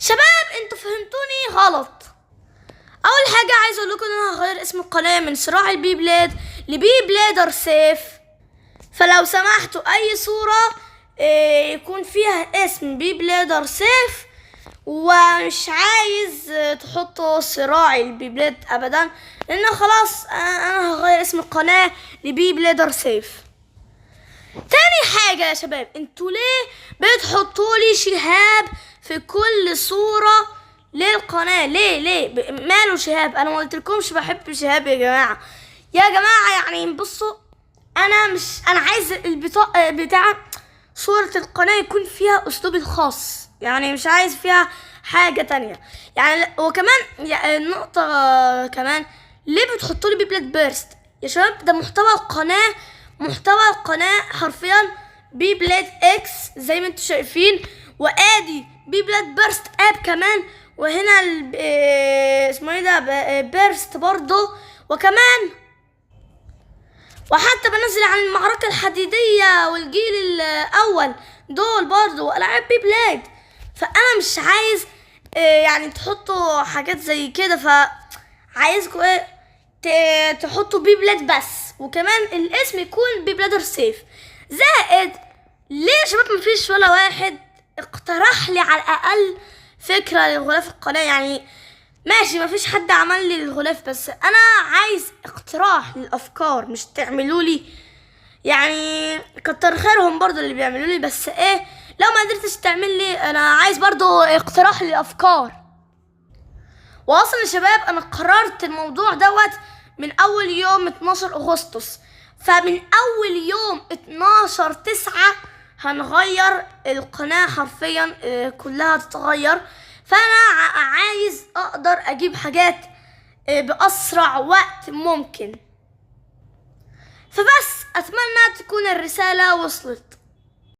شباب انتوا فهمتوني غلط. اول حاجه عايز اقول لكم ان انا هغير اسم القناه من صراع البي بلاد لبي بلادر سيف. فلو سمحتوا اي صوره يكون فيها اسم بي بلادر سيف، ومش عايز تحطوا صراع البي بلاد ابدا، لان خلاص انا هغير اسم القناه لبي بلادر سيف. تاني حاجة يا شباب، انتوا ليه بتحطوا لي شهاب في كل صورة للقناة؟ ليه ماله شهاب؟ انا ما قلتلكمش بحب شهاب يا جماعة. يا جماعة يعني بصوا، انا عايز البطاقة بتاع صورة القناة يكون فيها اسلوبي الخاص، يعني مش عايز فيها حاجة تانية. يعني وكمان نقطة كمان، ليه بتحطوا لي بيبلت بيرست يا شباب؟ ده محتوى القناة حرفيا بي بلاد اكس زي ما انتوا شايفين، وادي بي بلاد بيرست اب كمان، وهنا اسمه ايه ده بيرست برضو، وحتى بنزل عن المعركة الحديدية والجيل الاول دول برضو والعاب بي بلاد. فانا مش عايز يعني تحطوا حاجات زي كده، فعايزكم تحطوا بي بلاد بس، وكمان الاسم يكون بي بلادر سيف. زائد ليه يا شباب مفيش ولا واحد اقترح لي على الاقل فكرة لغلاف القناة؟ يعني ماشي مفيش حد عمل لي الغلاف، بس انا عايز اقتراح للافكار، مش تعملوا لي يعني كتر خيرهم برضو اللي بيعملوا لي، بس لو ما قدرتش تعمل لي انا عايز برضو اقتراح للافكار. واصلا يا شباب انا قررت الموضوع دوت من اول يوم 12 اغسطس، فمن اول يوم 12/9 هنغير القناة حرفيا كلها تتغير. فانا عايز اقدر اجيب حاجات باسرع وقت ممكن. فبس اتمنى تكون الرسالة وصلت.